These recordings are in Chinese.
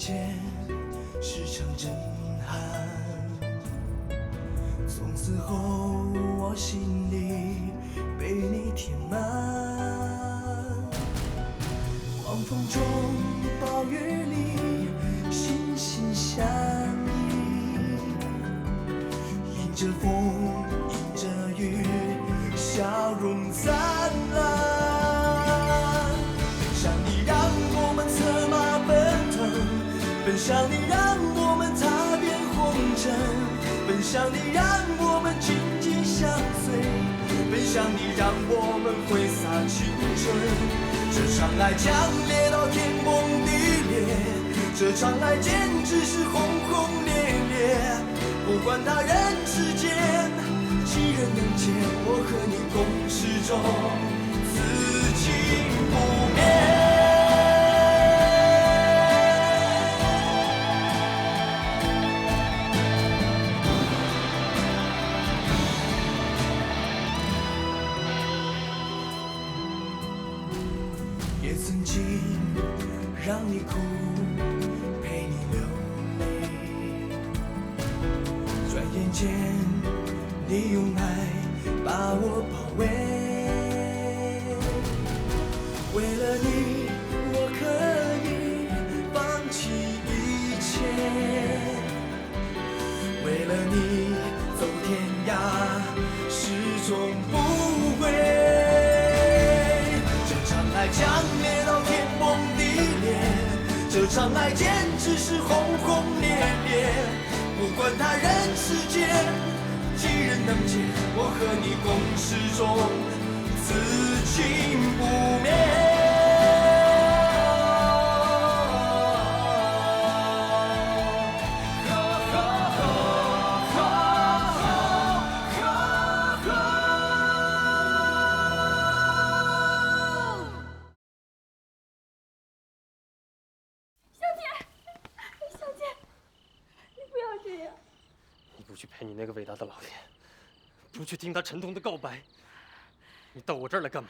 见是场震撼。从此后，我心里被你填满。狂风中，暴雨里，心心相依。迎着风，迎着雨，笑容灿烂。奔向你，让我们策马奔腾；奔向你，让我们踏遍红尘；奔向你，让我们紧紧相随；奔向你，让我们挥洒青春。这场爱强烈到天崩地裂，这场爱简直是轰轰烈烈。不管他人世间几人能见，我和你共始终，此情不灭。也曾经让你哭，陪你流泪。转眼间，你用爱把我包围。为了你，我可以放弃一切。为了你，走天涯，始终不悔。这场爱强烈到天崩地裂，这场爱简直是轰轰烈烈。不管他人世间几人能见，我和你共始终，此情不灭。不去陪你那个伟大的老爷，不去听他沉痛的告白，你到我这儿来干嘛？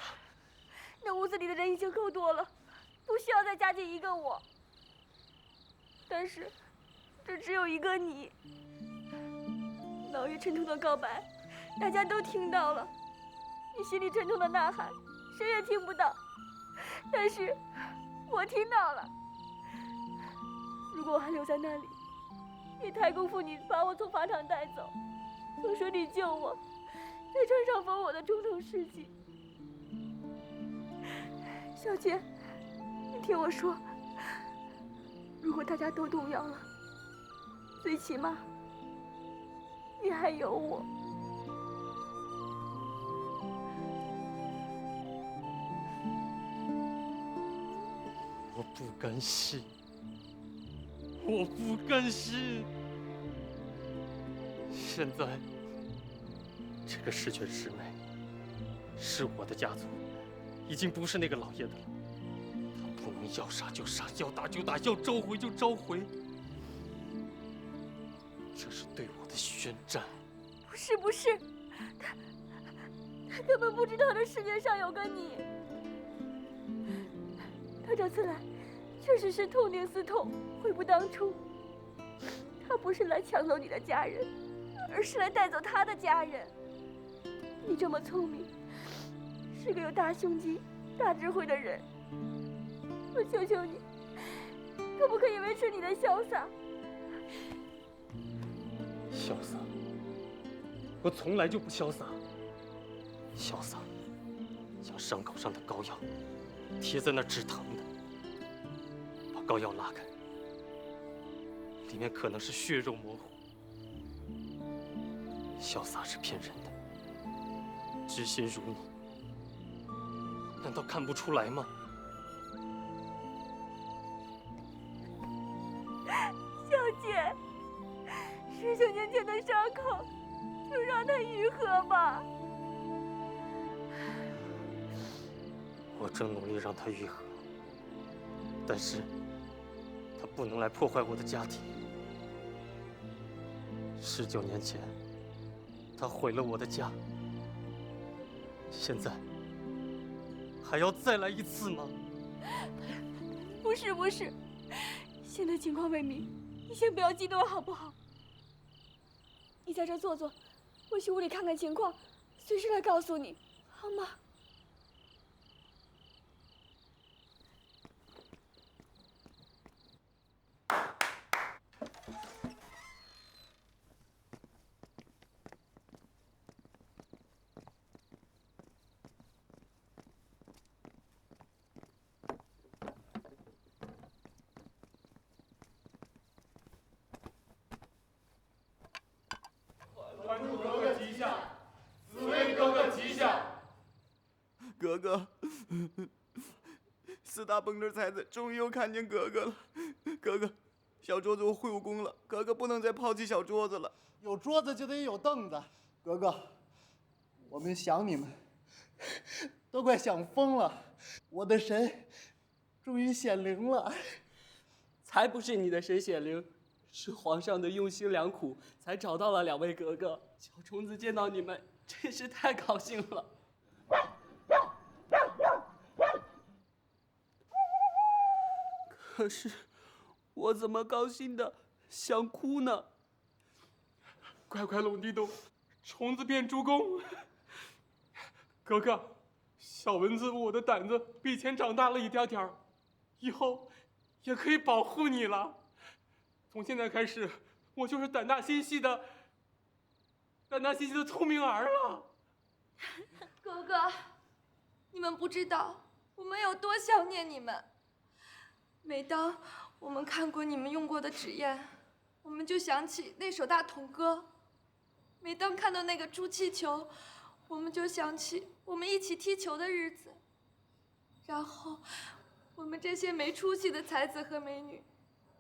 那屋子里的人已经够多了，不需要再加进一个我。但是，这只有一个你。老爷沉痛的告白，大家都听到了，你心里沉痛的呐喊，谁也听不到。但是，我听到了。如果我还留在那里，也太辜负你把我从法场带走，从水里救我，在船上封我的忠诚事迹。小姐，你听我说，如果大家都动摇了，最起码你还有我。我不甘心。我不甘心！现在，这个十全十美是我的家族，已经不是那个老爷的了。他不能要杀就杀，要打就打，要召回就召回。这是对我的宣战。不是，他根本不知道这世界上有个你。他这次来，确实是痛定思痛，悔不当初。他不是来抢走你的家人，而是来带走他的家人。你这么聪明，是个有大胸襟、大智慧的人，我求求你，可不可以维持你的潇洒？潇洒？我从来就不潇洒。潇洒，像伤口上的膏药，贴在那儿止疼的。把膏药拉开，里面可能是血肉模糊。潇洒是骗人的，知心如你，难道看不出来吗？小姐，19年前的伤口，就让它愈合吧。我正努力让它愈合，但是它不能来破坏我的家庭。19年前，他毁了我的家，现在还要再来一次吗？不是，现在情况未明，你先不要激动好不好？你在这坐坐，我去屋里看看情况，随时来告诉你，好吗？关注哥哥吉祥，紫薇哥哥吉祥。哥哥，四大蹦墩才子终于又看见哥哥了。哥哥，小桌子我会武功了，哥哥不能再抛弃小桌子了。有桌子就得有凳子，哥哥，我们想你们，都快想疯了。我的神终于显灵了。才不是你的神显灵，是皇上的用心良苦，才找到了2位格格。小虫子见到你们，真是太高兴了。可是，我怎么高兴的想哭呢？快快拢地洞，虫子变猪公。哥哥，小蚊子，我的胆子比以前长大了一点点，以后也可以保护你了。从现在开始，我就是胆大心细的聪明儿了。哥哥，你们不知道我们有多想念你们。每当我们看过你们用过的纸砚，我们就想起那首大同歌；每当看到那个朱气球，我们就想起我们一起踢球的日子。然后，我们这些没出息的才子和美女，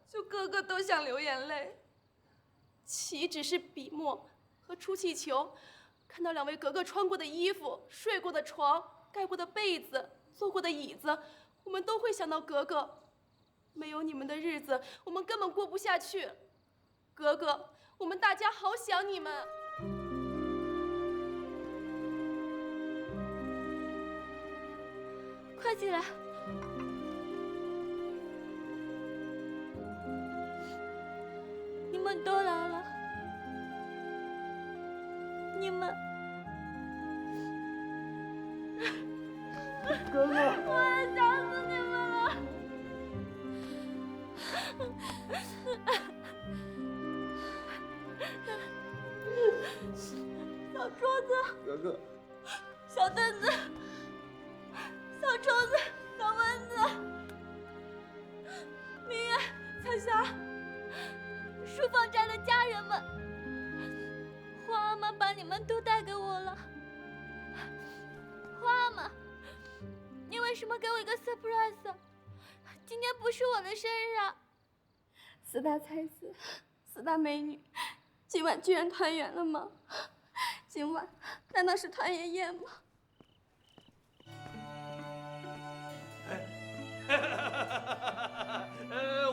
就个个都想流眼泪。岂只是笔墨和出气球？看到2位格格穿过的衣服、睡过的床、盖过的被子、坐过的椅子，我们都会想到格格。没有你们的日子，我们根本过不下去。格格，我们大家好想你们。快进来。你们都来了。你们，哥哥，我也想死你们了。小桌子，哥哥，小凳子，小虫子，小蚊子，明月、彩霞，书房斋的家人们，皇阿玛把你们都带给我了。皇阿玛，你为什么给我一个 surprise？ 今天不是我的生日啊！4大才子，4大美女，今晚居然团圆了吗？今晚难道是团圆宴吗？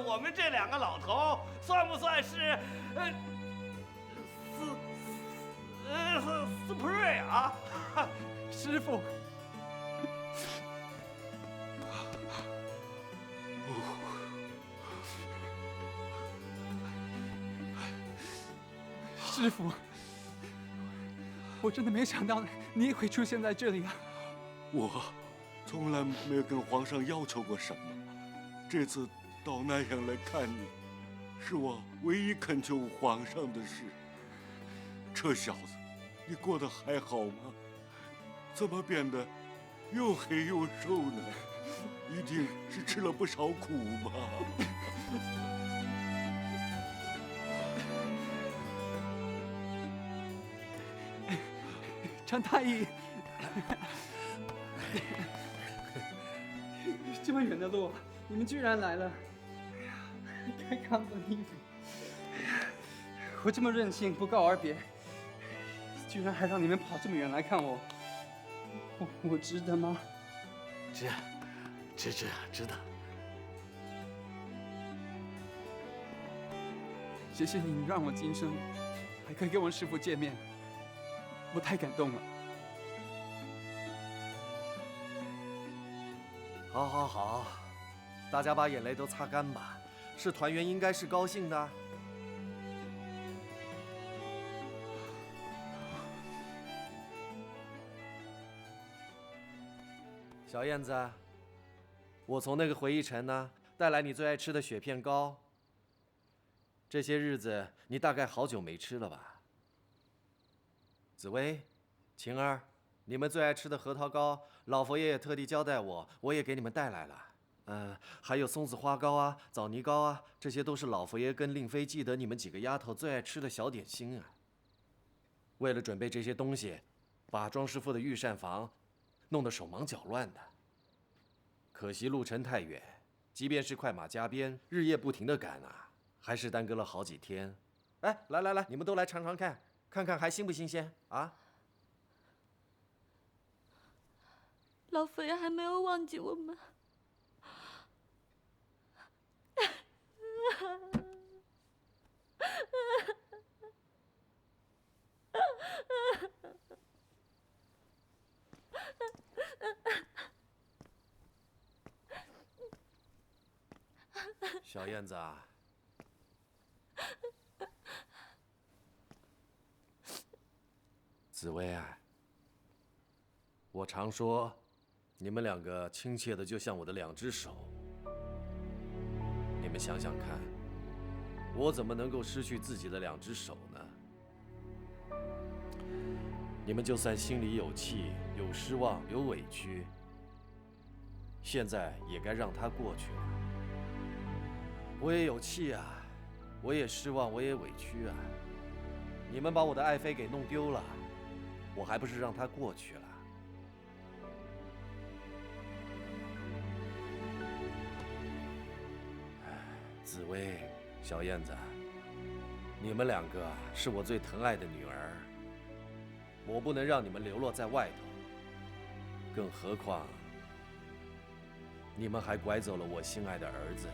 我们这2个老头算不算是斯普瑞啊？师傅，师傅，我真的没想到你也会出现在这里啊！我从来没有跟皇上要求过什么，这次到南阳来看你，是我唯一恳求皇上的事。这小子，你过得还好吗？怎么变得又黑又瘦呢？一定是吃了不少苦吧？陈太医，这么远的路，你们居然来了！看看我的衣服，我这么任性，不告而别，居然还让你们跑这么远来看我，我值得吗？值得。谢谢你让我今生还可以跟我师父见面，我太感动了。好，大家把眼泪都擦干吧。是团圆应该是高兴的。小燕子，我从那个回忆城呢带来你最爱吃的雪片糕。这些日子你大概好久没吃了吧？紫薇、晴儿，你们最爱吃的核桃糕，老佛爷也特地交代我也给你们带来了。还有松子花糕啊、枣泥糕啊，这些都是老佛爷跟令妃记得你们几个丫头最爱吃的小点心啊。为了准备这些东西，把庄师傅的御膳房弄得手忙脚乱的。可惜路程太远，即便是快马加鞭，日夜不停地赶啊，还是耽搁了好几天。哎，来，你们都来尝尝看，看看还新不新鲜啊？老佛爷还没有忘记我们。小燕子啊，紫薇啊，我常说，你们两个亲切的就像我的两只手。你们想想看，我怎么能够失去自己的两只手呢？你们就算心里有气、有失望、有委屈，现在也该让它过去了。我也有气啊，我也失望，我也委屈啊。你们把我的爱妃给弄丢了，我还不是让它过去了？紫薇、小燕子，你们两个是我最疼爱的女儿，我不能让你们流落在外头。更何况，你们还拐走了我心爱的儿子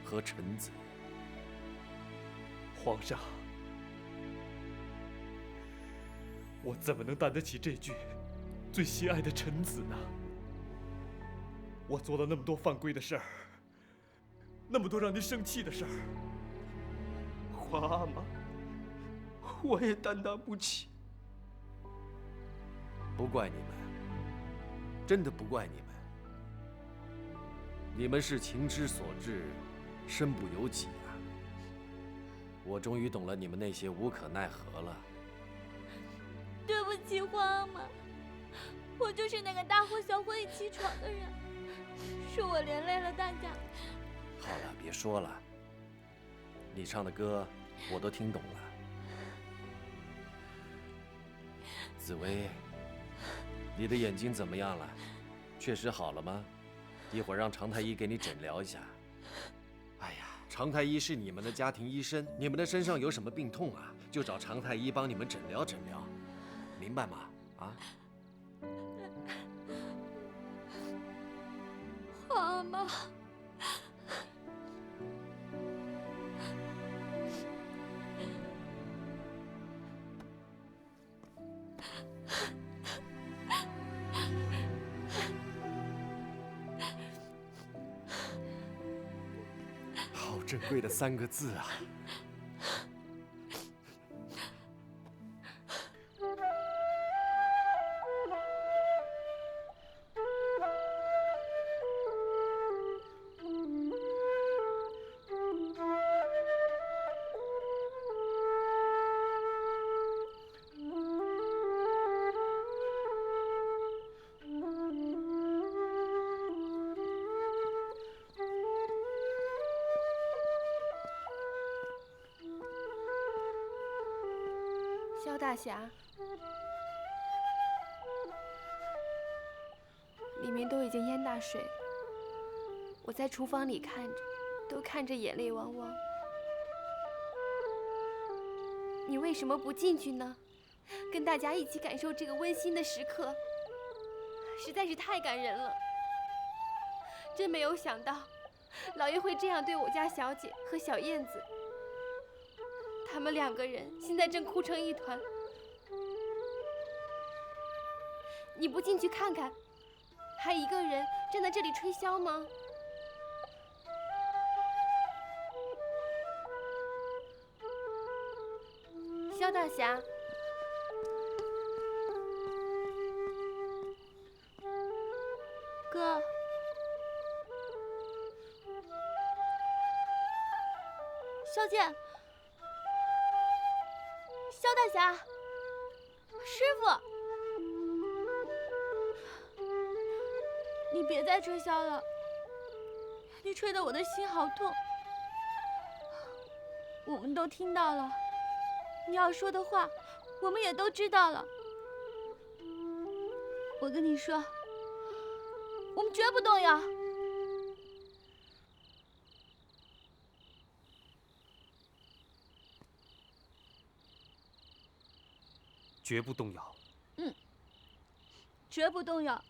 和臣子。皇上，我怎么能担得起这句最心爱的臣子呢？我做了那么多犯规的事儿，那么多让您生气的事儿，皇阿玛，我也担当不起。不怪你们，真的不怪你们。你们是情之所至，身不由己啊！我终于懂了你们那些无可奈何了。对不起，皇阿玛，我就是那个大呼小唤一起床的人，是我连累了大家。好了，别说了。你唱的歌我都听懂了。紫薇，你的眼睛怎么样了？确实好了吗？一会儿让常太医给你诊疗一下。哎呀，常太医是你们的家庭医生，你们的身上有什么病痛啊，就找常太医帮你们诊疗诊疗，明白吗？啊？皇阿玛，好珍贵的3个字啊！萧大侠，里面都已经淹大水了，我在厨房里看着，都看着眼泪汪汪。你为什么不进去呢？跟大家一起感受这个温馨的时刻，实在是太感人了。真没有想到，老爷会这样对我家小姐和小燕子。他们2个人现在正哭成一团，你不进去看看，还一个人站在这里吹箫吗？萧大侠，哥，萧剑，萧大侠，师傅，你别再吹箫了，你吹得我的心好痛。我们都听到了，你要说的话，我们也都知道了。我跟你说，我们绝不动摇。绝不动摇。绝不动摇。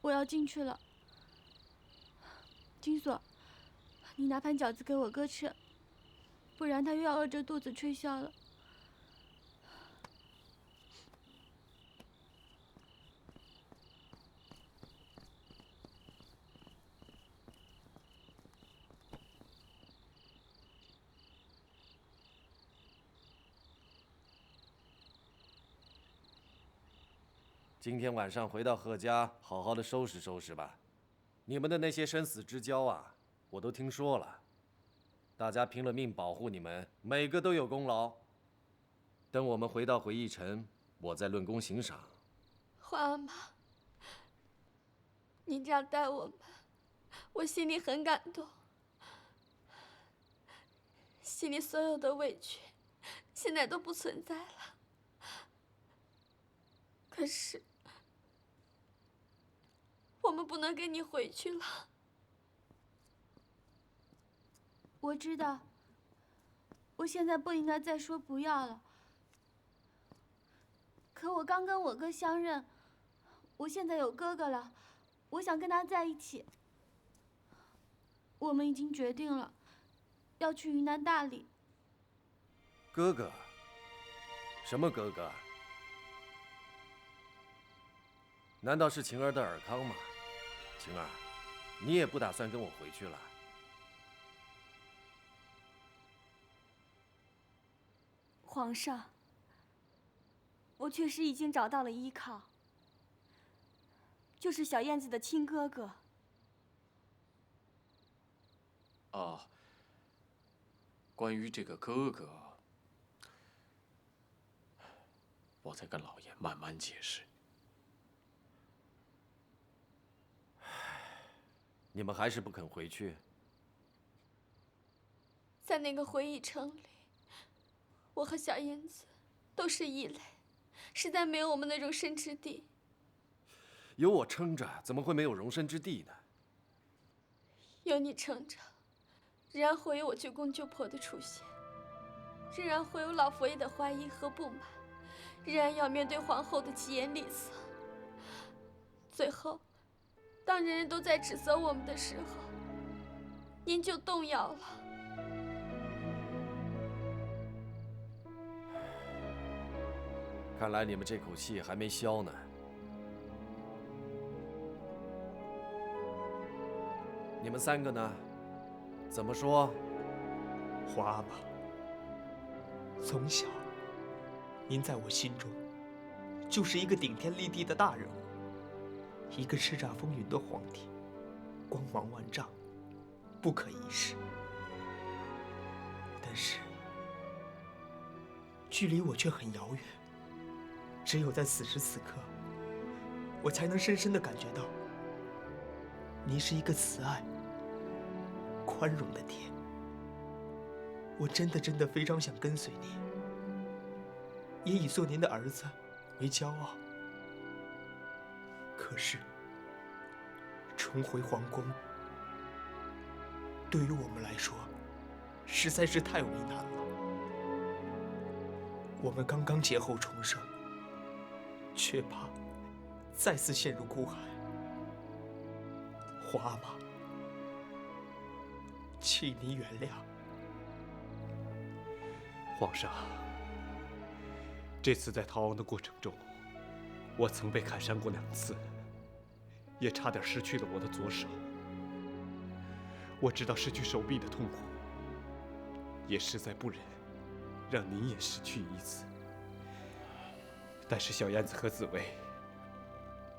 我要进去了。金锁，你拿盘饺子给我哥吃，不然他又要饿着肚子吹箫了。今天晚上回到贺家，好好的收拾收拾吧。你们的那些生死之交啊，我都听说了。大家拼了命保护你们，每个都有功劳。等我们回到回忆城，我再论功行赏。皇阿玛，您这样待我们，我心里很感动。心里所有的委屈，现在都不存在了。可是，我们不能跟你回去了。我知道，我现在不应该再说不要了。可我刚跟我哥相认，我现在有哥哥了，我想跟他在一起。我们已经决定了，要去云南大理。哥哥？什么哥哥？难道是晴儿的尔康吗？晴儿，你也不打算跟我回去了？皇上，我确实已经找到了依靠，就是小燕子的亲哥哥。啊，关于这个哥哥，我再跟老爷慢慢解释。你们还是不肯回去？在那个回忆城里，我和小燕子都是异类，实在没有我们的容身之地。有我撑着，怎么会没有容身之地呢？有你撑着，仍然会有我舅公舅婆的出现，仍然会有老佛爷的怀疑和不满，仍然要面对皇后的疾言厉色。最后，当人人都在指责我们的时候，您就动摇了。看来你们这口气还没消呢。你们三个呢？怎么说？皇阿玛，从小，您在我心中就是一个顶天立地的大人物，一个叱咤风云的皇帝，光芒万丈，不可一世。但是，距离我却很遥远。只有在此时此刻，我才能深深地感觉到，您是一个慈爱、宽容的爹。我真的非常想跟随您，也以做您的儿子为骄傲。可是，重回皇宫，对于我们来说，实在是太为难了。我们刚刚劫后重生，却怕再次陷入苦海。皇阿玛，请您原谅。皇上，这次在逃亡的过程中，我曾被砍伤过2次，也差点失去了我的左手。我知道失去手臂的痛苦，也实在不忍让您也失去一次。但是小燕子和紫薇，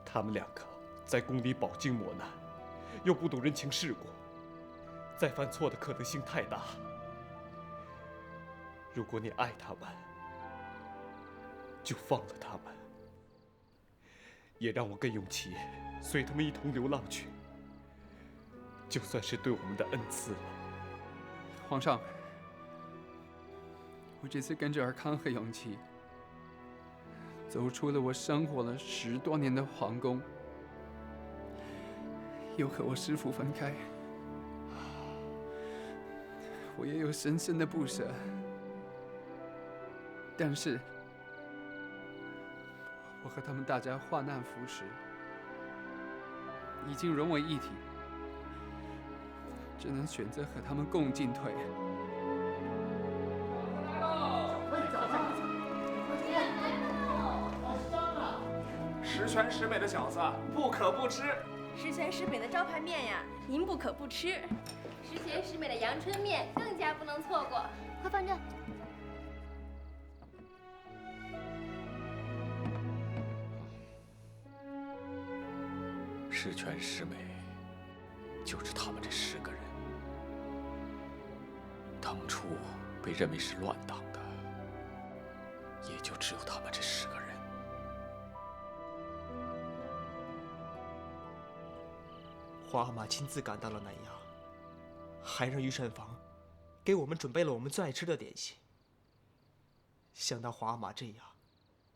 他们两个在宫里饱经磨难，又不懂人情世故，再犯错的可能性太大。如果你爱他们，就放了他们，也让我跟永琪随他们一同流浪去，就算是对我们的恩赐了。皇上，我这次跟着尔康和永琪，走出了我生活了10多年的皇宫，又和我师父分开，我也有深深的不舍。但是，我和他们大家患难扶持，已经融为一体，只能选择和他们共进退。十全十美的饺子不可不吃，十全十美的招牌面呀，您不可不吃。十全十美的阳春面更加不能错过，快放这。十全十美，就是他们这10个人。当初被认为是乱党的，也就只有他们这10个人。皇阿玛亲自赶到了南阳，还让御膳房给我们准备了我们最爱吃的点心。想到皇阿玛这样，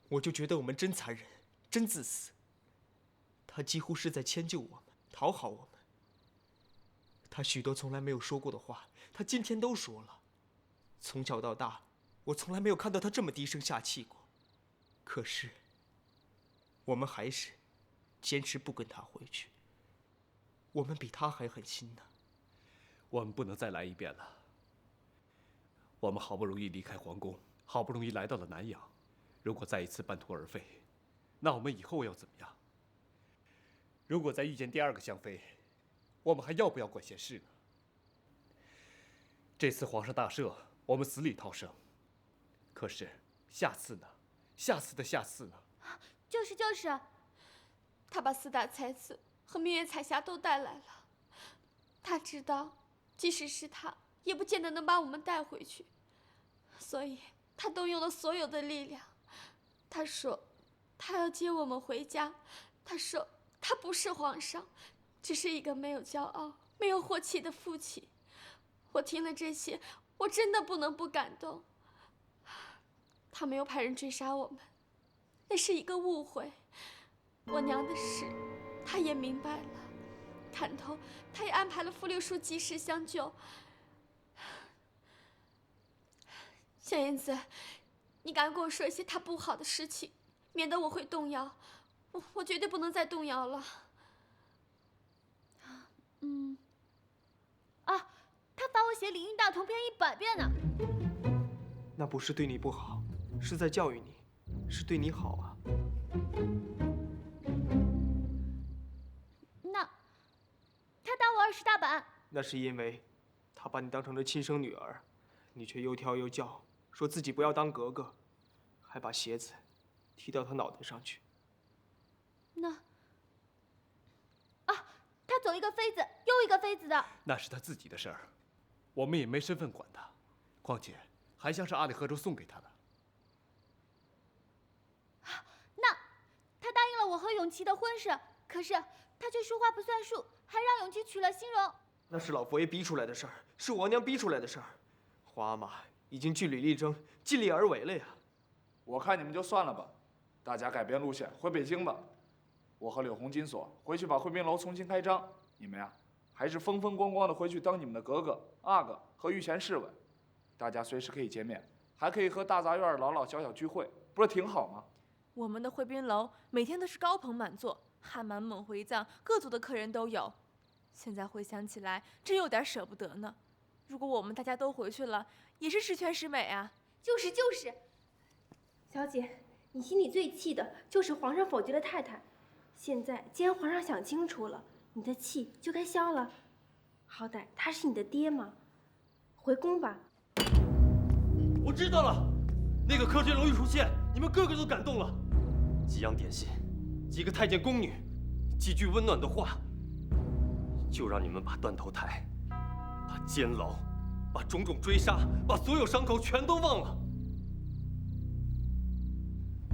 我就觉得我们真残忍，真自私。他几乎是在迁就我们，讨好我们。他许多从来没有说过的话，他今天都说了。从小到大，我从来没有看到他这么低声下气过。可是，我们还是坚持不跟他回去。我们比他还狠心呢。我们不能再来一遍了。我们好不容易离开皇宫，好不容易来到了南阳，如果再一次半途而废，那我们以后要怎么样？如果再遇见第2个香妃，我们还要不要管闲事呢？这次皇上大赦，我们死里逃生。可是下次呢？下次的下次呢？就是，他把4大才子和明月彩霞都带来了。他知道，即使是他，也不见得能把我们带回去，所以他动用了所有的力量。他说，他要接我们回家。他说，他不是皇上，只是一个没有骄傲、没有火气的父亲。我听了这些，我真的不能不感动。他没有派人追杀我们，那是一个误会。我娘的事，他也明白了。砍头，他也安排了傅六叔及时相救。小燕子，你赶快跟我说一些他不好的事情，免得我会动摇。我绝对不能再动摇了。他罚我写《礼运大同篇》100遍呢。那不是对你不好，是在教育你，是对你好啊。那他打我20大板，那是因为他把你当成了亲生女儿，你却又跳又叫，说自己不要当格格，还把鞋子踢到他脑袋上去。他走一个妃子又一个妃子的，那是他自己的事儿，我们也没身份管他。况且还像是阿里河州送给他的。那他答应了我和永琪的婚事，可是他却说话不算数，还让永琪娶了欣荣。那是老佛爷逼出来的事儿，是王娘逼出来的事儿。皇阿玛已经据理力争，尽力而为了呀。我看你们就算了吧，大家改变路线回北京吧。我和柳红金锁回去把惠宾楼重新开张，你们呀，还是风风光光的回去当你们的格格、阿哥和御前侍卫。大家随时可以见面，还可以和大杂院老老小小聚会，不是挺好吗？我们的惠宾楼每天都是高朋满座，汉满蒙回藏各族的客人都有。现在回想起来，真有点舍不得呢。如果我们大家都回去了，也是十全十美啊。就是，小姐，你心里最气的就是皇上否决了太太。现在既然皇上想清楚了，你的气就该消了。好歹他是你的爹嘛，回宫吧。我知道了，那个科学楼一出现，你们个个都感动了。几样点心，几个太监宫女，几句温暖的话，就让你们把断头台、把监牢、把种种追杀、把所有伤口全都忘了。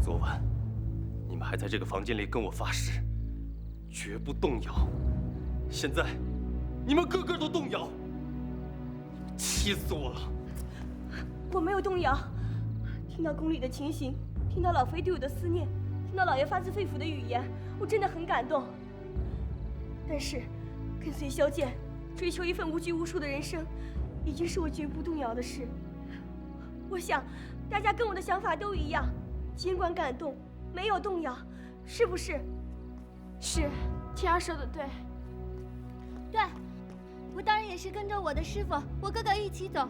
昨晚，你们还在这个房间里跟我发誓，绝不动摇。现在，你们个个都动摇，气死我了！我没有动摇，听到宫里的情形，听到老妃对我的思念，听到老爷发自肺腑的语言，我真的很感动。但是，跟随萧剑，追求一份无拘无束的人生，已经是我绝不动摇的事。我想，大家跟我的想法都一样，尽管感动，没有动摇，是不是？是，天儿说的对。对，我当然也是跟着我的师傅，我哥哥一起走。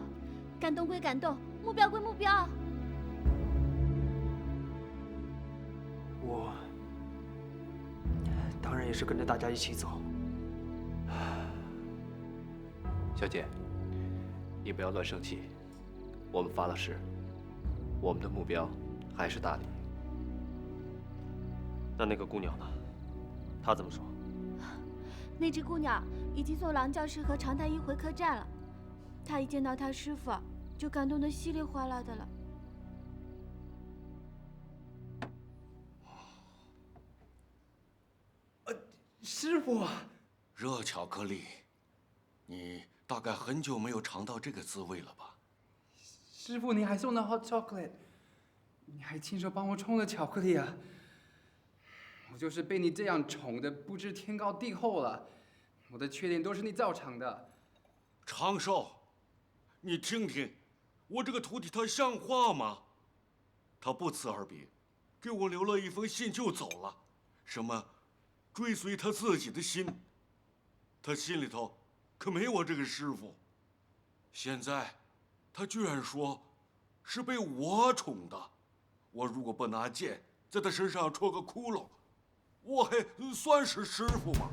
感动归感动，目标归目标。我当然也是跟着大家一起走。小姐，你不要乱生气。我们发了誓，我们的目标还是大理。那个姑娘呢？她怎么说？那只姑娘已经送郎教师和常太医回客栈了。她一见到她师傅，就感动得稀里哗啦的了。师傅，热巧克力，你大概很久没有尝到这个滋味了吧？师傅，你还送了 hot chocolate， 你还亲手帮我冲了巧克力啊！我就是被你这样宠的不知天高地厚了，我的缺点都是你造成的。长寿，你听听，我这个徒弟他像话吗？他不辞而别，给我留了一封信就走了，什么追随他自己的心，他心里头可没我这个师傅。现在他居然说是被我宠的，我如果不拿剑在他身上戳个窟窿，我还算是师傅吗？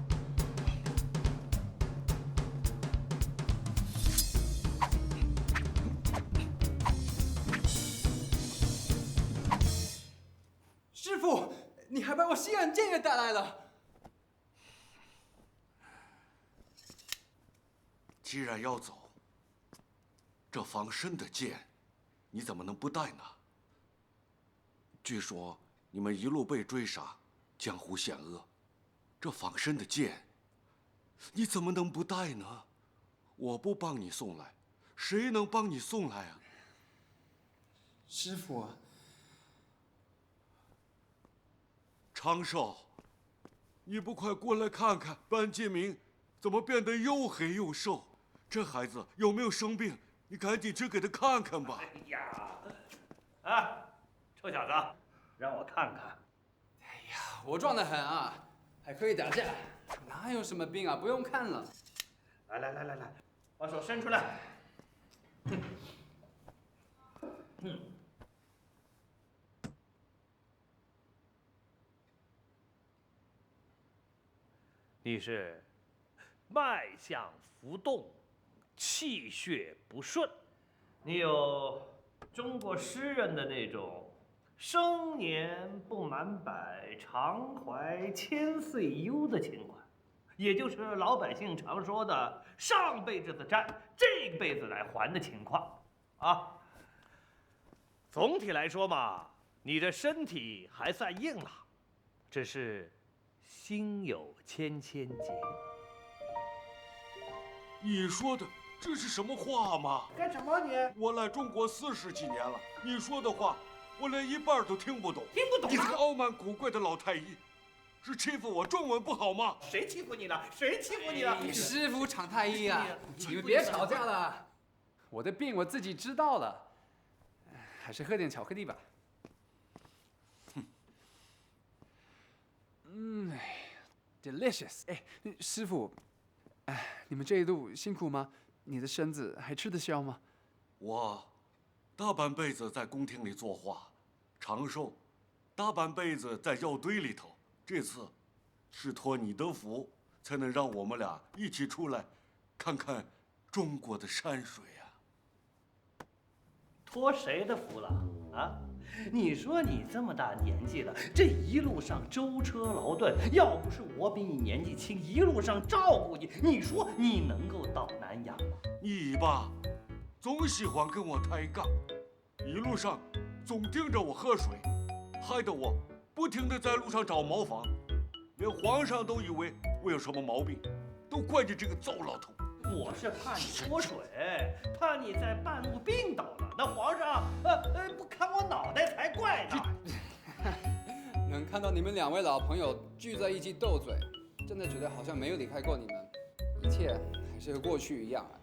师傅，你还把我西洋剑也带来了。既然要走，这防身的剑，你怎么能不带呢？据说你们一路被追杀，江湖险恶，这防身的剑，你怎么能不带呢？我不帮你送来，谁能帮你送来啊？师傅，长寿，你不快过来看看班建明怎么变得又黑又瘦？这孩子有没有生病？你赶紧去给他看看吧。哎呀，啊，臭小子，让我看看。我壮得很啊，还可以打架，哪有什么病啊？不用看了。来，把手伸出来。你是脉象浮动，气血不顺，你有中国诗人的那种生年不满百，常怀千岁忧的情况，也就是老百姓常说的上辈子的债，这辈子来还的情况啊。总体来说嘛，你的身体还算硬朗，只是心有千千结。你说的这是什么话吗？干什么你？我来中国40几年了，你说的话我连一半都听不懂。听不懂？你这个傲慢古怪的老太医，是欺负我中文不好吗？谁欺负你了？谁欺负你了？师傅常太医啊，你们别吵架了。我的病我自己知道了，还是喝点巧克力吧。delicious。哎，师傅，你们这一路辛苦吗？你的身子还吃得消吗？我大半辈子在宫廷里作画，长寿，大半辈子在药堆里头。这次是托你的福，才能让我们俩一起出来，看看中国的山水啊。托谁的福了啊？你说你这么大年纪了，这一路上舟车劳顿，要不是我比你年纪轻，一路上照顾你，你说你能够到南阳吗？你吧，总喜欢跟我抬杠，一路上总盯着我喝水，害得我不停地在路上找茅房，连皇上都以为我有什么毛病，都怪你这个糟老头。我是怕你脱水，怕你在半路病倒了，那皇上不砍我脑袋才怪呢。能看到你们2位老朋友聚在一起斗嘴，真的觉得好像没有离开过你们，一切还是和过去一样啊。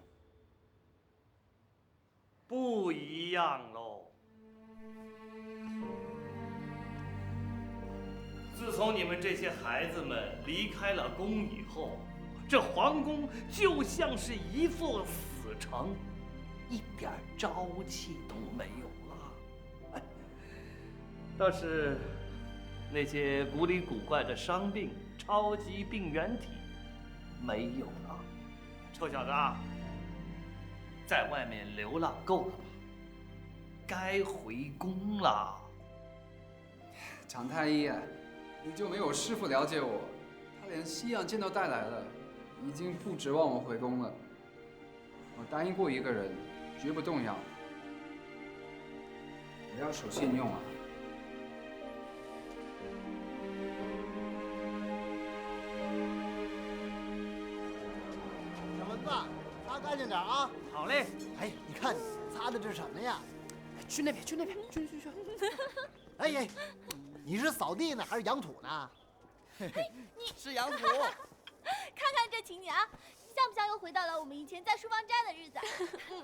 不一样喽。自从你们这些孩子们离开了宫以后，这皇宫就像是一座死城，一点朝气都没有了。倒是那些古里古怪的伤病、超级病原体没有了。臭小子，在外面流浪够了吧？该回宫了。常太医啊，你就没有师傅了解我？他连西洋剑都带来了，已经不指望我回宫了。我答应过一个人，绝不动摇。我要守信用啊！小蚊子，擦干净点啊！好嘞。哎，你看擦的这是什么呀？去那边，去。哎哎，你是扫地呢还是养土呢？嘿，你是养土。看看这情景啊，像不像又回到了我们以前在书房斋的日子？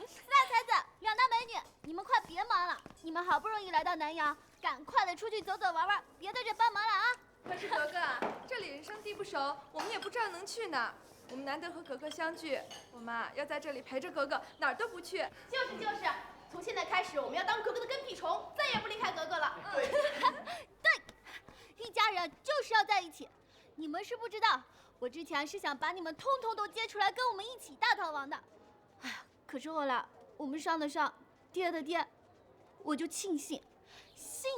四大才子，两大美女，你们快别忙了，你们好不容易来到南阳，赶快的出去走走玩玩，别在这帮忙了啊！可是格格啊，这里人生地不熟，我们也不知道能去哪儿。我们难得和格格相聚，我们要在这里陪着格格，哪儿都不去。就是，从现在开始，我们要当格格的跟屁虫，再也不离开格格了。对，对，一家人就是要在一起。你们是不知道，我之前是想把你们通通都接出来，跟我们一起大逃亡的。哎呀，可是后来我们上的上，跌的跌，我就庆幸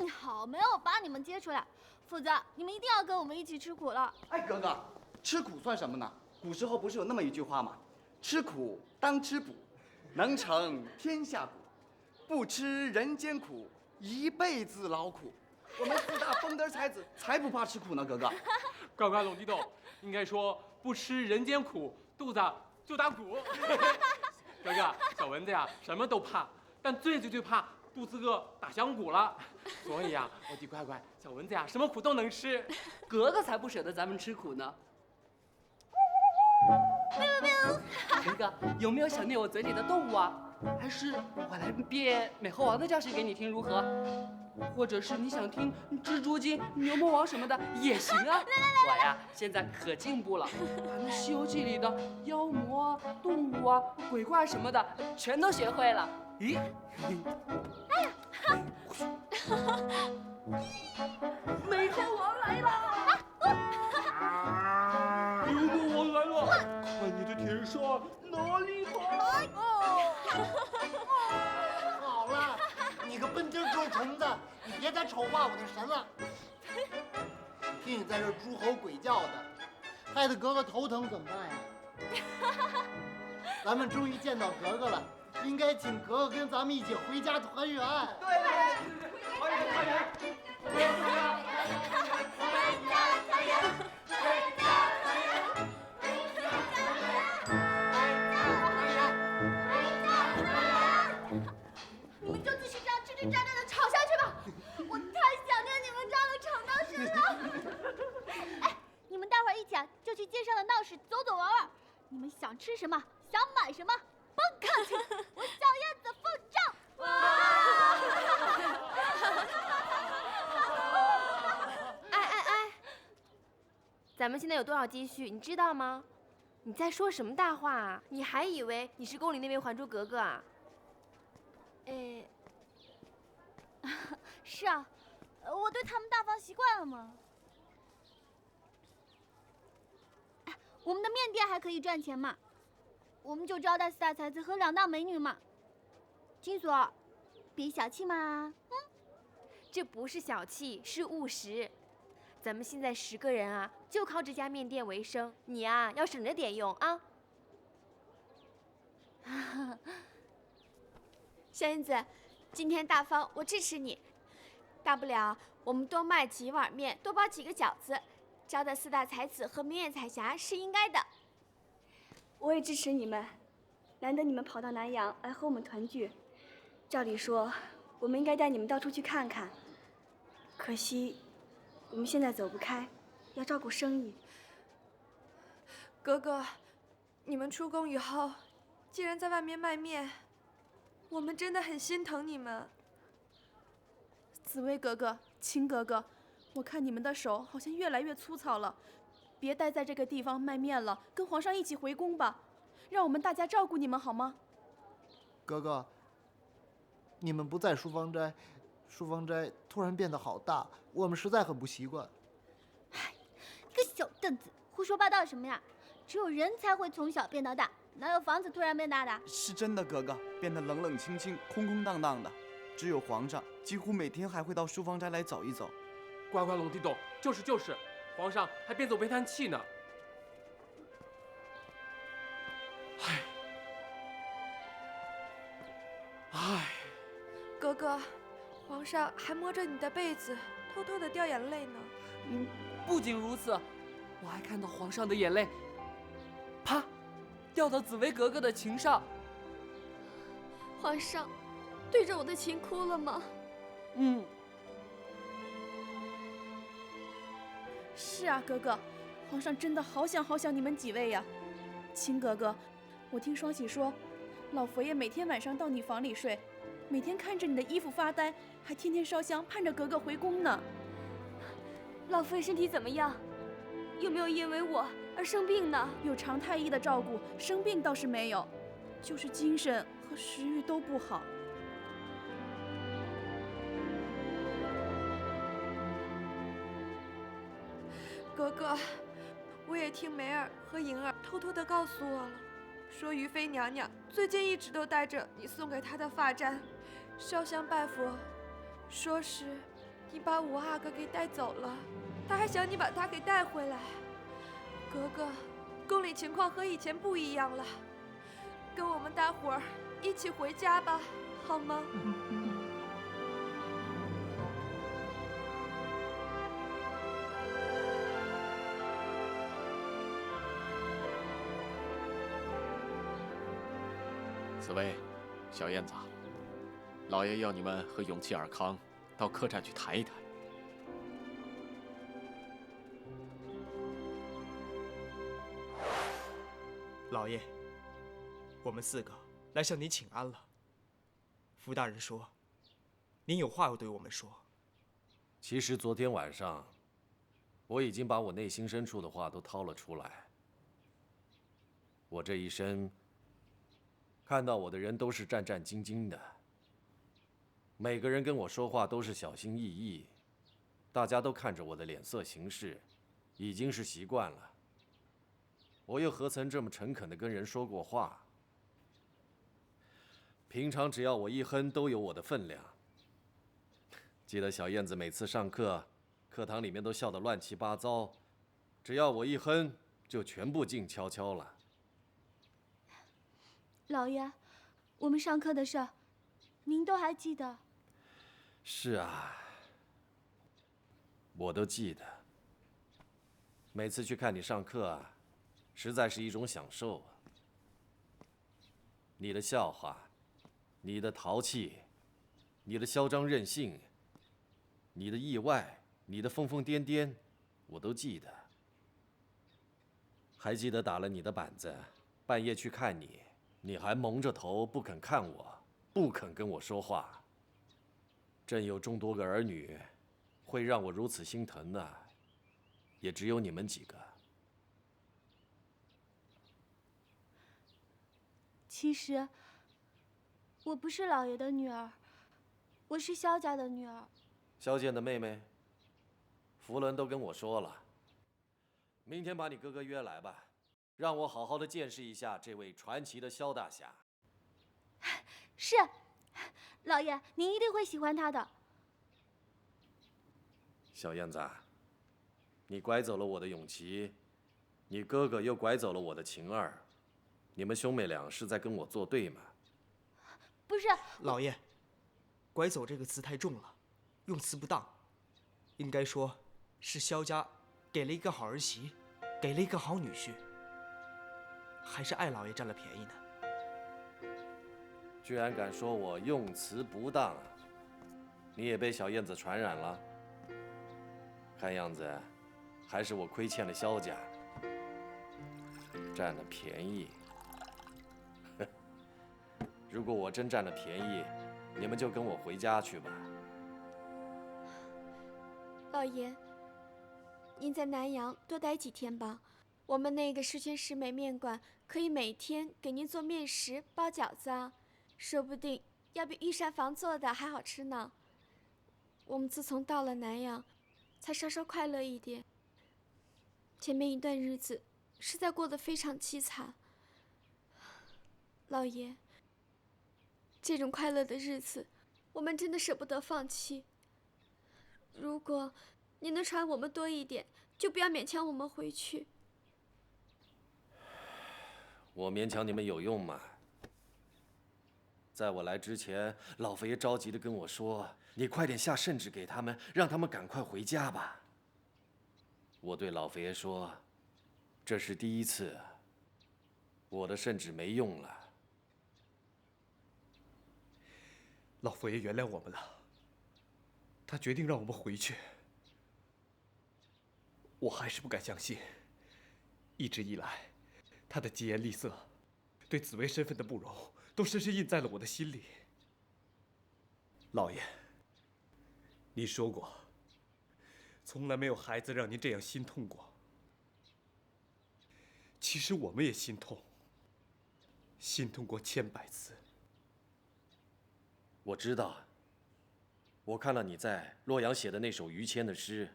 好没有把你们接出来，否则你们一定要跟我们一起吃苦了。哎，格格，吃苦算什么呢？古时候不是有那么一句话吗？吃苦当吃补，能成天下苦；不吃人间苦，一辈子劳苦。我们四大疯癫才子才不怕吃苦呢，格格。乖乖龙地洞，应该说不吃人间苦，肚子就打鼓。格格，小蚊子呀，什么都怕，但最怕肚子饿打响鼓了。所以呀，我的乖乖，小蚊子呀，什么苦都能吃。格格才不舍得咱们吃苦呢。格格，有没有想念我嘴里的动物啊？还是我来变美猴王的叫声给你听，如何？或者是你想听蜘蛛精、牛魔王什么的也行啊。我呀，现在可进步了，咱们《西游记》里的妖魔啊、动物啊、鬼怪什么的，全都学会了。咦？哎呀！美猴王来了！牛魔王来了，看你的铁扇哪里好？好了，你个笨劲臭虫子，你别再丑化我的神了！听你在这猪吼鬼叫的，害得格格头疼，怎么办呀？咱们终于见到格格了，应该请格格跟咱们一起回家团圆。对，团圆！回家团圆！你们就继续这样吱吱喳喳的吵下去吧，我太想念你们家的吵闹声了。哎，你们待会儿一起啊，就去街上的闹市走走玩玩。你们想吃什么，想买什么，甭客气，我小燕子付账。哎，咱们现在有多少积蓄，你知道吗？你在说什么大话啊？你还以为你是宫里那位还珠格格啊？是啊，我对他们大方习惯了嘛。哎，我们的面店还可以赚钱嘛，我们就招待四大才子和两大美女嘛。金锁，别小气嘛。这不是小气，是务实。咱们现在10个人啊，就靠这家面店为生，你啊要省着点用啊。小燕子，今天大方，我支持你。大不了我们多卖几碗面，多包几个饺子，招待4大才子和明月彩霞是应该的。我也支持你们，难得你们跑到南阳来和我们团聚，照理说我们应该带你们到处去看看，可惜我们现在走不开，要照顾生意。哥哥，你们出宫以后，竟然在外面卖面，我们真的很心疼你们。紫薇格格、秦格格，我看你们的手好像越来越粗糙了，别待在这个地方卖面了，跟皇上一起回宫吧，让我们大家照顾你们好吗？格格，你们不在书房斋，书房斋突然变得好大，我们实在很不习惯。你个小凳子，胡说八道什么呀？只有人才会从小变到大，哪有房子突然变大的？是真的，格格变得冷冷清清、空空荡荡的。只有皇上几乎每天还会到书房斋来走一走。乖乖，龙地洞，就是，皇上还边走边叹气呢。唉，哥哥，皇上还摸着你的被子，偷偷的掉眼泪呢。不仅如此，我还看到皇上的眼泪，啪，掉到紫薇格格的琴上。皇上对着我的琴哭了吗？是啊，哥哥，皇上真的好想你们几位呀。秦格格，我听双喜说，老佛爷每天晚上到你房里睡，每天看着你的衣服发呆，还天天烧香盼着格格回宫呢。老佛爷身体怎么样？有没有因为我而生病呢？有常太医的照顾，生病倒是没有，就是精神和食欲都不好。哥哥，我也听梅儿和莹儿偷偷的告诉我了，说于妃娘娘最近一直都带着你送给她的发簪，烧香拜佛，说是你把五阿哥给带走了，她还想你把他给带回来。哥哥，宫里情况和以前不一样了，跟我们大伙儿一起回家吧，好吗？紫薇，小燕子，老爷要你们和永琪、尔康到客栈去谈一谈。老爷，我们4个来向您请安了。福大人说，您有话要对我们说。其实昨天晚上，我已经把我内心深处的话都掏了出来。我这一生，看到我的人都是战战兢兢的，每个人跟我说话都是小心翼翼，大家都看着我的脸色行事，已经是习惯了。我又何曾这么诚恳地跟人说过话？平常只要我一哼，都有我的分量。记得小燕子每次上课，课堂里面都笑得乱七八糟，只要我一哼，就全部静悄悄了。老爷，我们上课的事，您都还记得？是啊，我都记得。每次去看你上课啊，实在是一种享受啊。你的笑话，你的淘气，你的嚣张任性，你的意外，你的疯疯癫癫，我都记得。还记得打了你的板子，半夜去看你，你还蒙着头不肯看我，不肯跟我说话。朕有众多个儿女，会让我如此心疼的，也只有你们几个。其实，我不是老爷的女儿，我是萧家的女儿。萧剑的妹妹，福伦都跟我说了，明天把你哥哥约来吧，让我好好的见识一下这位传奇的萧大侠。是，老爷，您一定会喜欢他的。小燕子，你拐走了我的永琪，你哥哥又拐走了我的晴儿，你们兄妹俩是在跟我作对吗？不是，老爷，拐走这个词太重了，用词不当，应该说是萧家给了一个好儿媳，给了一个好女婿，还是艾老爷占了便宜呢？居然敢说我用词不当，你也被小燕子传染了。看样子，还是我亏欠了萧家，占了便宜。如果我真占了便宜，你们就跟我回家去吧。老爷，您在南阳多待几天吧。我们那个十全十美面馆可以每天给您做面食、包饺子啊，说不定要比御膳房做的还好吃呢。我们自从到了南阳，才稍稍快乐一点。前面一段日子实在过得非常凄惨。老爷，这种快乐的日子，我们真的舍不得放弃。如果您能传我们多一点，就不要勉强我们回去。我勉强你们有用吗？在我来之前，老佛爷着急地跟我说：“你快点下圣旨给他们，让他们赶快回家吧。”我对老佛爷说：“这是第一次，我的圣旨没用了。”老佛爷原谅我们了，他决定让我们回去。我还是不敢相信，一直以来，他的疾言厉色，对紫薇身份的不容，都深深印在了我的心里。老爷，您说过，从来没有孩子让您这样心痛过。其实我们也心痛，心痛过千百次。我知道，我看了你在洛阳写的那首于谦的诗。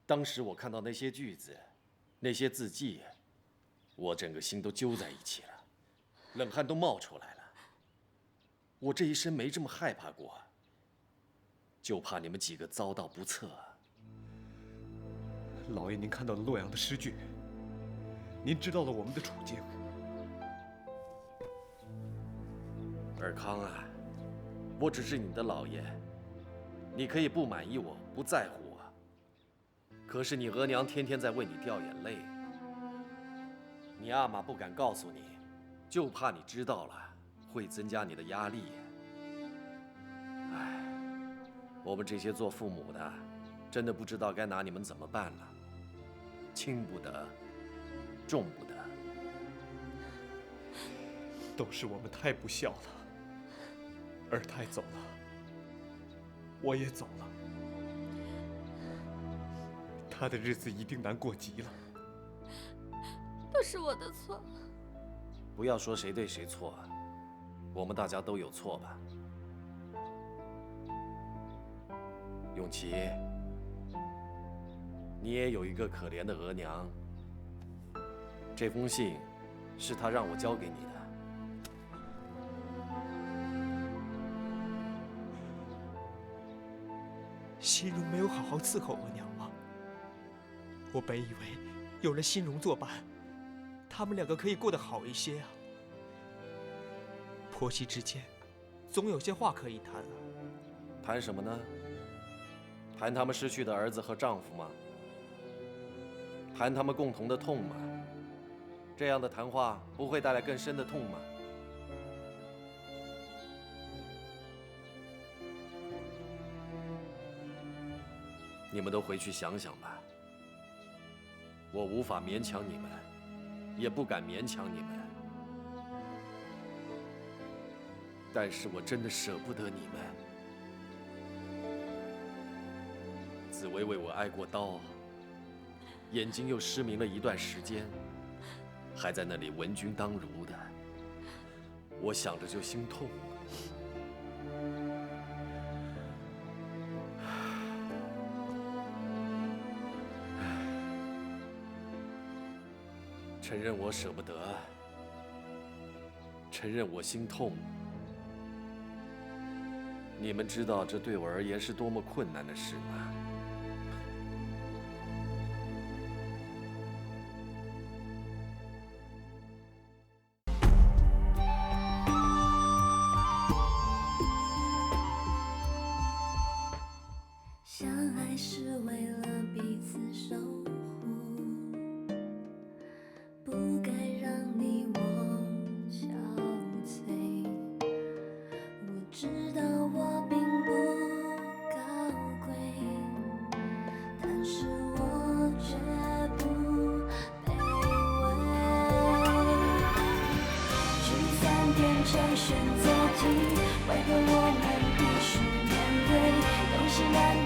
当时我看到那些句子，那些字迹，我整个心都揪在一起了，冷汗都冒出来了。我这一生没这么害怕过，就怕你们几个遭到不测。老爷，您看到了洛阳的诗句，您知道了我们的处境。尔康啊，我只是你的老爷，你可以不满意我，不在乎我，可是你额娘天天在为你掉眼泪，你阿玛不敢告诉你，就怕你知道了会增加你的压力。唉，我们这些做父母的，真的不知道该拿你们怎么办了，轻不得，重不得。都是我们太不孝了。二太走了，我也走了，他的日子一定难过极了。都是我的错。不要说谁对谁错，我们大家都有错吧。永琪，你也有一个可怜的额娘，这封信是她让我交给你的。心荣没有好好伺候额娘吗？我本以为有了心荣作伴，他们两个可以过得好一些啊。婆媳之间，总有些话可以谈啊。谈什么呢？谈他们失去的儿子和丈夫吗？谈他们共同的痛吗？这样的谈话不会带来更深的痛吗？你们都回去想想吧。我无法勉强你们，也不敢勉强你们，但是我真的舍不得你们。紫薇为我挨过刀，眼睛又失明了一段时间，还在那里闻君当如的，我想着就心痛。承认我舍不得，承认我心痛，你们知道这对我而言是多么困难的事吗？相爱是为了彼此守护，不该让你我憔悴。我知道我并不高贵，但是我却不卑微。聚散变成选择题，为何我们必须面对东西南北？